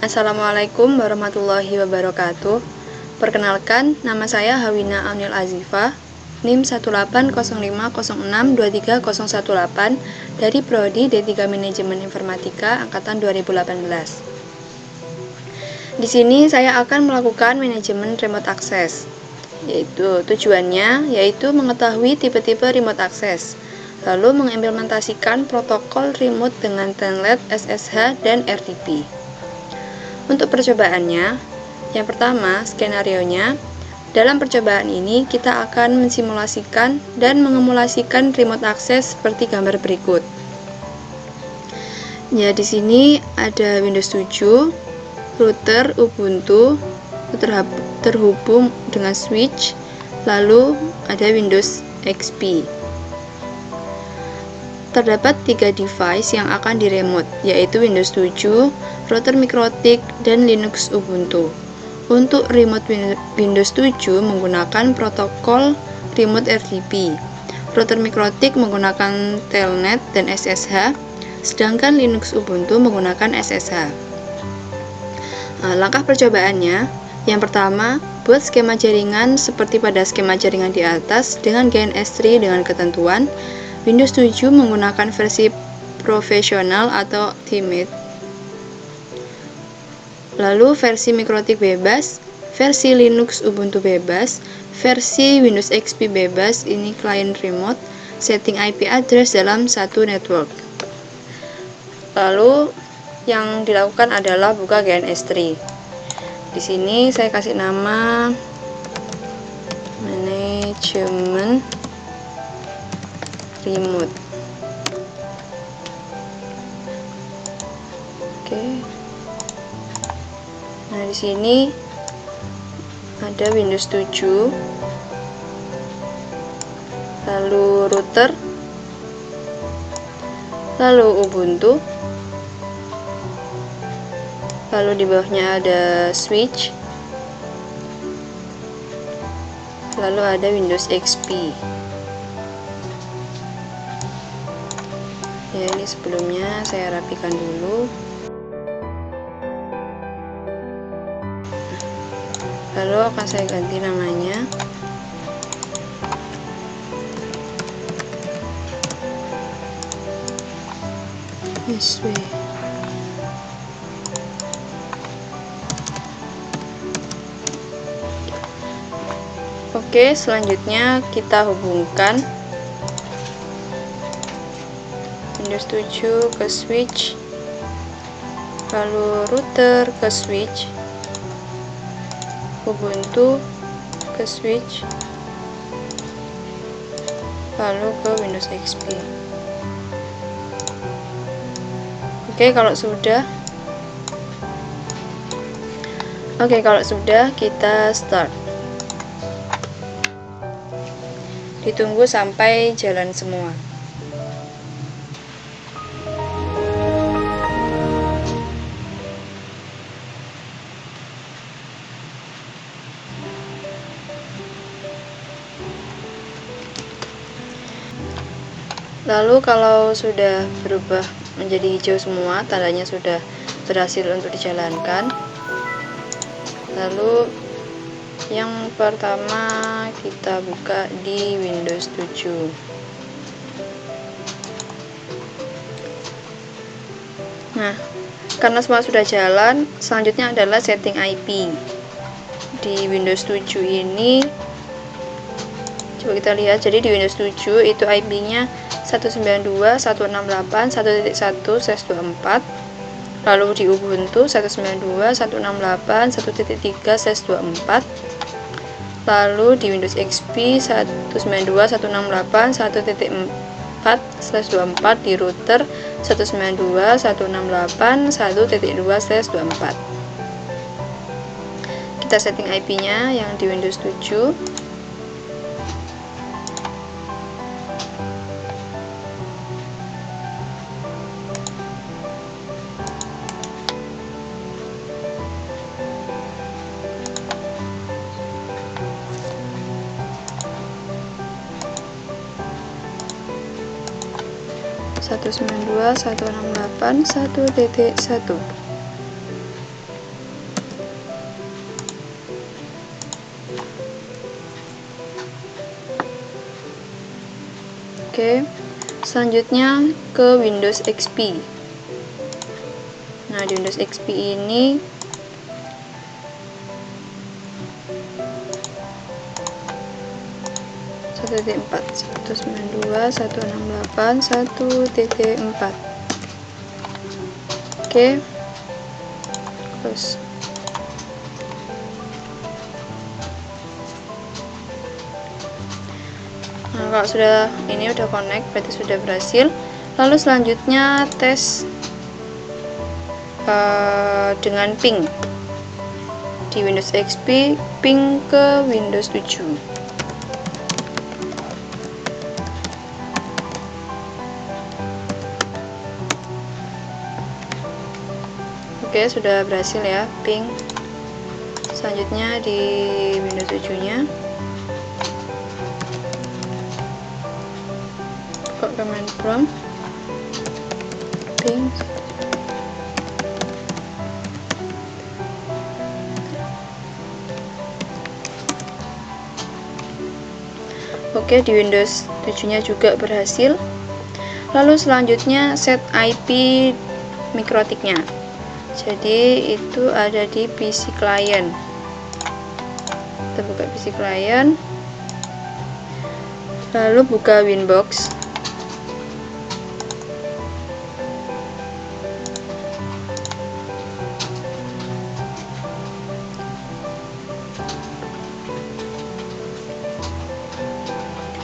Assalamualaikum warahmatullahi wabarakatuh. Perkenalkan, nama saya Hawina Aunil Azifa, NIM 18050623018 dari Prodi D3 Manajemen Informatika angkatan 2018. Di sini saya akan melakukan manajemen remote access. Tujuannya yaitu mengetahui tipe-tipe remote access, lalu mengimplementasikan protokol remote dengan Telnet, SSH, dan RDP. Untuk percobaannya, yang pertama, skenarionya. Dalam percobaan ini, kita akan mensimulasikan dan mengemulasikan remote access seperti gambar berikut. Ya, di sini ada Windows 7, router Ubuntu, terhubung dengan switch, lalu ada Windows XP. Terdapat 3 device yang akan diremote, yaitu Windows 7, router Mikrotik, dan Linux Ubuntu. Untuk remote Windows 7 menggunakan protokol remote RDP. Router Mikrotik menggunakan Telnet dan SSH, sedangkan Linux Ubuntu menggunakan SSH. Langkah percobaannya, yang pertama, buat skema jaringan seperti pada skema jaringan di atas dengan GNS3 dengan ketentuan Windows 7 menggunakan versi profesional atau ultimate. Lalu versi Mikrotik bebas, versi Linux Ubuntu bebas, versi Windows XP bebas, ini client remote, setting IP address dalam satu network. Lalu yang dilakukan adalah buka GNS3. Di sini saya kasih nama manajemen remote. Oke. Nah, di sini ada Windows 7, lalu router, lalu Ubuntu, lalu di bawahnya ada switch, lalu ada Windows XP. Ya, ini sebelumnya saya rapikan dulu. Lalu akan saya ganti namanya. SW. Oke, selanjutnya kita hubungkan Windows 7 ke switch, lalu router ke switch, Ubuntu ke switch, lalu ke Windows XP. Oke, kalau sudah kita start. Ditunggu sampai jalan semua. Lalu kalau sudah berubah menjadi hijau semua, tandanya sudah berhasil untuk dijalankan. Lalu yang pertama kita buka di Windows 7. Nah, karena semua sudah jalan, selanjutnya adalah setting IP. Di Windows 7 ini coba kita lihat, jadi di Windows 7 itu IP-nya 192.168.1.1/24. Lalu di Ubuntu 192.168.1.3/24. Lalu di Windows XP 192.168.1.4/24, di router 192.168.1.2/24. Kita setting IP-nya yang di Windows 7. (192.168.1.1) Oke, selanjutnya ke Windows XP. Nah, di Windows XP ini .4 192.168.1.4. Oke, terus nah, kalau sudah ini udah connect berarti sudah berhasil. Lalu selanjutnya tes dengan ping di Windows XP, ping ke Windows 7. Oke, sudah berhasil ya ping. Selanjutnya di Windows 7 nya buka command prompt ping. Oke, di Windows 7 nya juga berhasil. Lalu selanjutnya set IP mikrotiknya. Jadi itu ada di PC client. Kita buka PC client, lalu buka Winbox.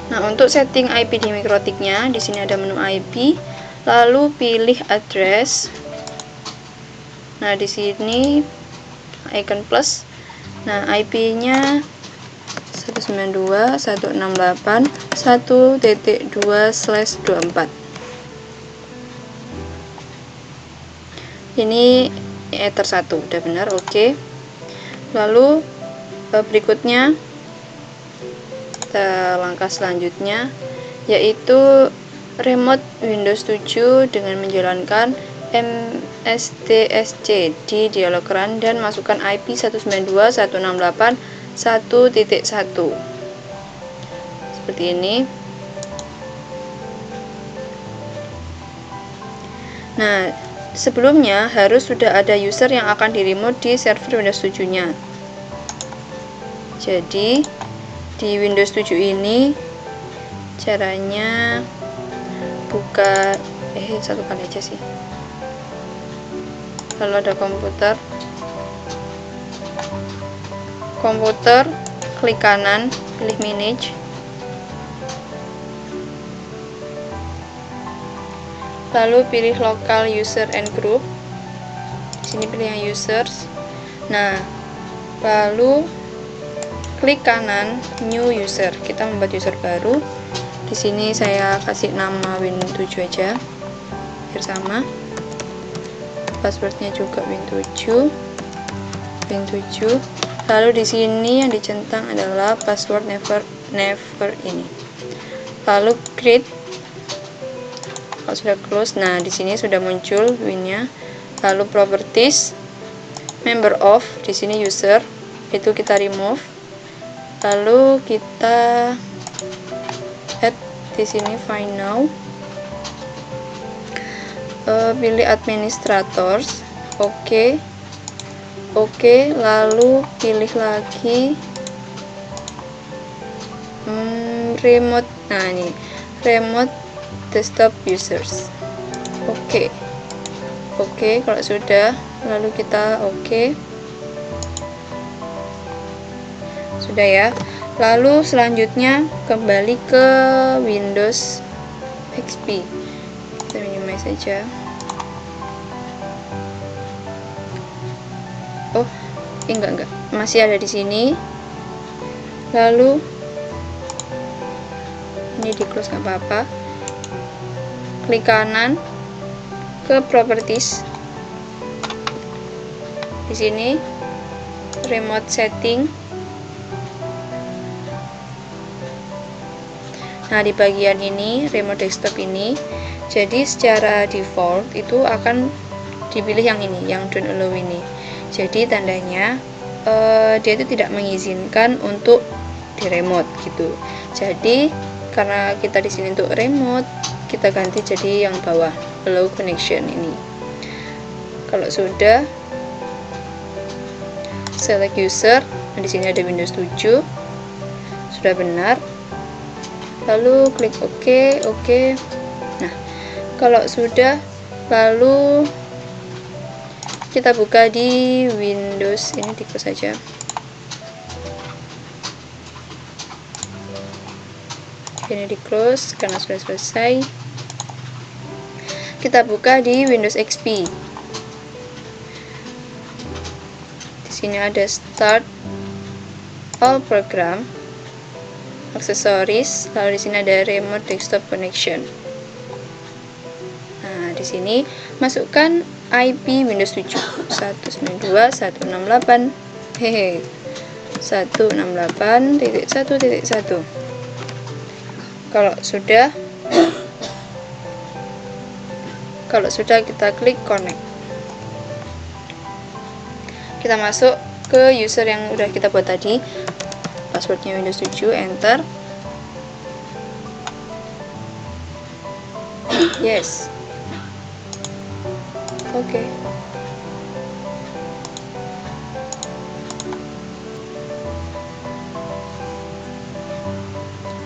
Nah, untuk setting IP di mikrotiknya, di sini ada menu IP, lalu pilih address. Nah, di sini icon plus. Nah, IP-nya 192.168.1.2/24. Ini ether 1, udah benar, oke. Lalu berikutnya langkah selanjutnya yaitu remote Windows 7 dengan menjalankan mstsc di dialog run dan masukkan IP 192.168.1.1 seperti ini. Nah, sebelumnya harus sudah ada user yang akan di-remote di server Windows 7 nya. Jadi di Windows 7 ini caranya buka satu kali aja sih. Lalu ada komputer, klik kanan, pilih manage, lalu pilih local user and group. Di sini pilih yang users. Nah, lalu klik kanan new user. Kita membuat user baru. Di sini saya kasih nama Win7 aja biar sama. Passwordnya juga Win7. Lalu di sini yang dicentang adalah password never ini. Lalu create. Kalau sudah close, nah di sini sudah muncul winnya. Lalu properties, member of, di sini user, itu kita remove. Lalu kita add di sini find now. Pilih administrators, oke, lalu pilih lagi remote. Nah ini remote desktop users. Oke, kalau sudah, lalu kita sudah ya. Lalu selanjutnya kembali ke Windows XP. Kita minimize saja. Enggak, masih ada di sini. Lalu ini di close nggak apa-apa. Klik kanan ke properties. Di sini remote setting. Nah, di bagian ini remote desktop ini, jadi secara default itu akan dipilih yang ini, yang don't allow ini. Jadi tandanya dia itu tidak mengizinkan untuk di remote gitu. Jadi karena kita di sini untuk remote, kita ganti jadi yang bawah, allow connection ini. Kalau sudah, select user. Nah, di sini ada Windows 7. Sudah benar. Lalu klik OK. Nah, kalau sudah, lalu kita buka di Windows, ini di close saja. Ini di close karena sudah selesai. Kita buka di Windows XP. Di sini ada Start, All Program, Aksesoris, lalu di sini ada Remote Desktop Connection. Nah, di sini masukkan IP Windows 7 192.168 hehe 168.1.1. Kalau sudah kita klik connect. Kita masuk ke user yang udah kita buat tadi, passwordnya Windows 7, enter. Yes. Oke.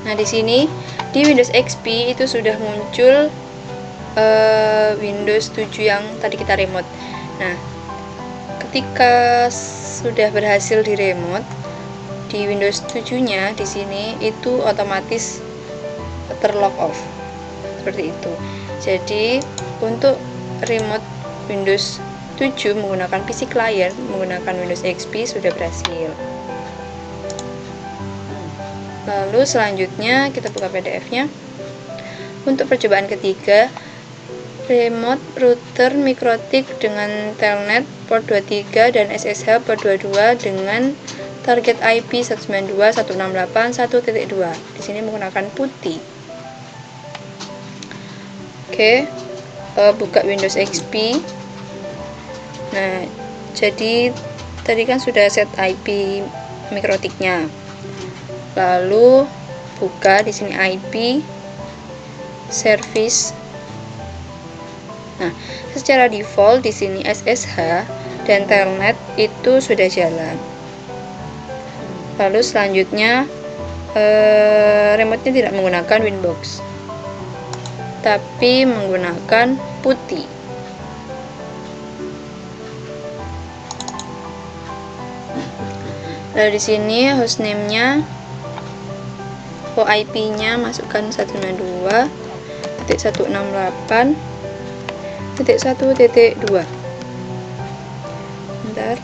Nah, di sini di Windows XP itu sudah muncul Windows 7 yang tadi kita remote. Nah, ketika sudah berhasil di remote, di Windows 7-nya di sini itu otomatis terlock off. Seperti itu. Jadi, untuk remote Windows 7 menggunakan PC client menggunakan Windows XP sudah berhasil. Lalu selanjutnya kita buka PDF-nya. Untuk percobaan ketiga, remote router Mikrotik dengan telnet port 23 dan SSH port 22 dengan target IP 192.168.1.2. Di sini menggunakan putih. Oke, buka Windows XP. Nah, jadi tadi kan sudah set IP Mikrotiknya. Lalu buka di sini IP service. Nah, secara default di sini SSH dan telnet itu sudah jalan. Lalu selanjutnya remote-nya tidak menggunakan Winbox, tapi menggunakan putih. Lalu di sini hostname-nya, IP-nya masukkan 192.168.1.2. Bentar.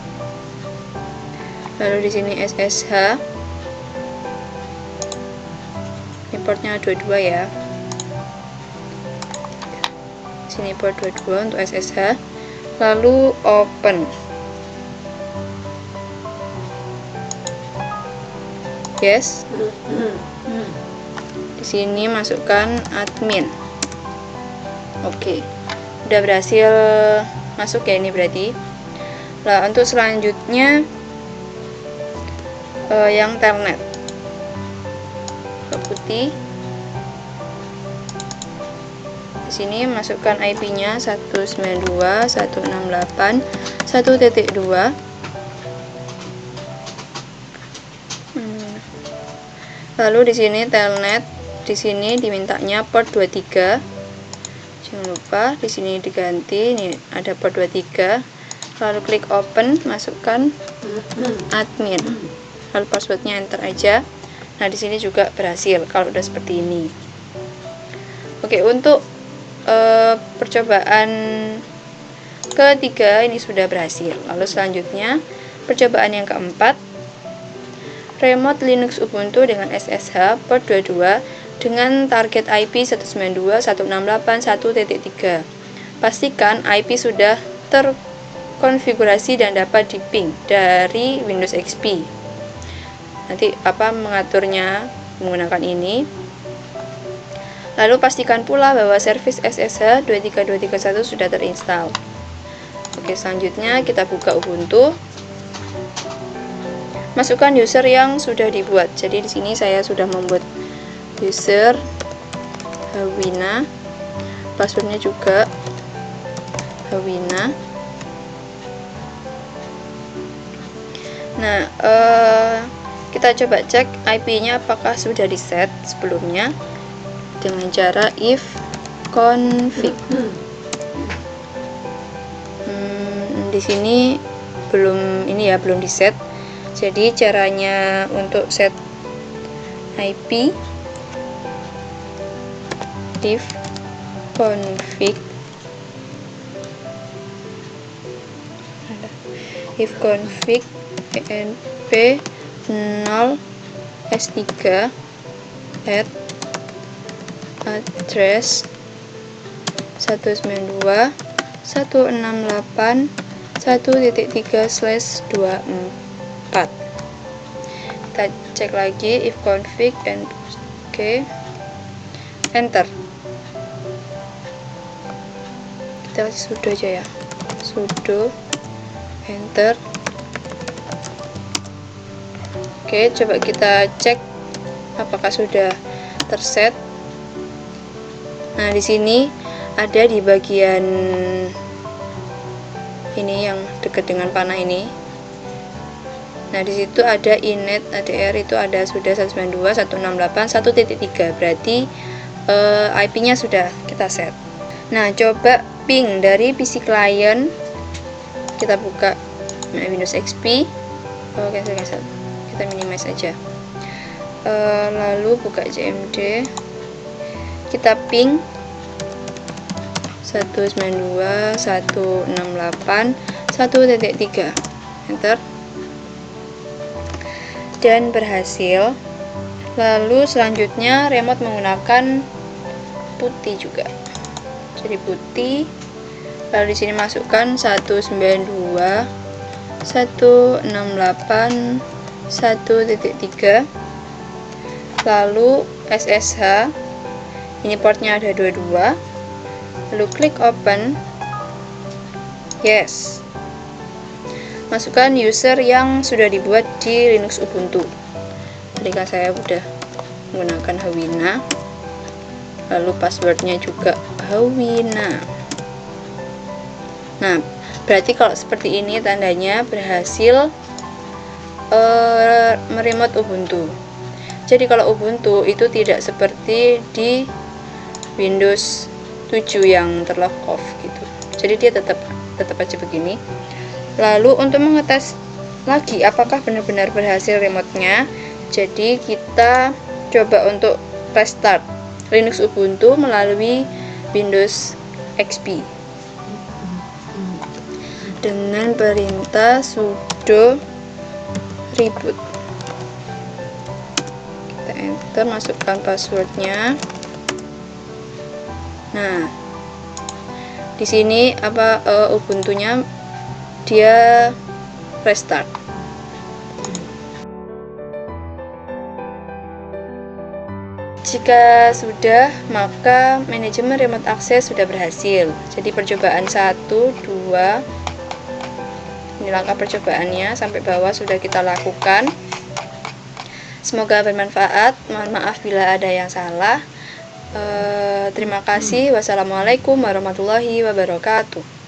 Lalu di sini SSH. Importnya 22 ya. Di sini port 22 untuk SSH. Lalu open. Yes. Di sini masukkan admin. Oke. Udah berhasil masuk ya ini berarti. Nah, untuk selanjutnya yang telnet putih. Di sini masukkan IP-nya 192.168.1.2. Lalu di sini telnet, di sini dimintanya port 23. Jangan lupa di sini diganti, ini ada port 23. Lalu klik open, masukkan admin. Lalu passwordnya enter aja. Nah, di sini juga berhasil kalau udah seperti ini. Oke, untuk percobaan ketiga ini sudah berhasil. Lalu selanjutnya percobaan yang keempat, remote Linux Ubuntu dengan SSH port 22 dengan target IP 192.168.1.3. Pastikan IP sudah terkonfigurasi dan dapat di-ping dari Windows XP. Nanti mengaturnya menggunakan ini. Lalu pastikan pula bahwa service SSH 23231 sudah terinstall. Oke, selanjutnya kita buka Ubuntu. Masukkan user yang sudah dibuat. Jadi di sini saya sudah membuat user Hawina, passwordnya juga Hawina. Nah, kita coba cek IP-nya apakah sudah di-set sebelumnya dengan cara if config. Di sini belum di-set. Jadi caranya untuk set IP if config env 0 s3 at address 192.168.1.3/24. Kita cek lagi if config and enter. Kita sudo aja ya, sudo enter. Oke, coba kita cek apakah sudah terset. Nah, di sini ada di bagian ini yang dekat dengan panah ini. Nah, di situ ada inet ADR, itu ada sudah 192.168.1.3, berarti IP-nya sudah kita set. Nah, coba ping dari PC client, kita buka Windows XP. Cancel. Kita minimize aja. Lalu buka CMD, kita ping 192.168.1.3, enter, dan berhasil. Lalu selanjutnya remote menggunakan putih juga, jadi putih. Lalu di sini masukkan 192.168.1.3, lalu SSH, ini portnya ada 22, lalu klik open, yes. Masukkan user yang sudah dibuat di Linux Ubuntu. Tadi kan saya udah menggunakan Hawina, lalu passwordnya juga Hawina. Nah, berarti kalau seperti ini tandanya berhasil meremote Ubuntu. Jadi kalau Ubuntu itu tidak seperti di Windows 7 yang terlock off gitu. Jadi dia tetap aja begini. Lalu untuk mengetes lagi apakah benar-benar berhasil remote-nya, jadi kita coba untuk restart Linux Ubuntu melalui Windows XP dengan perintah sudo reboot. Kita enter, masukkan passwordnya. Nah, di sini Ubuntunya dia restart. Jika sudah, maka manajemen remote access sudah berhasil. Jadi percobaan 1, 2, ini langkah percobaannya sampai bawah sudah kita lakukan. Semoga bermanfaat. Mohon maaf bila ada yang salah. Terima kasih. Wassalamualaikum warahmatullahi wabarakatuh.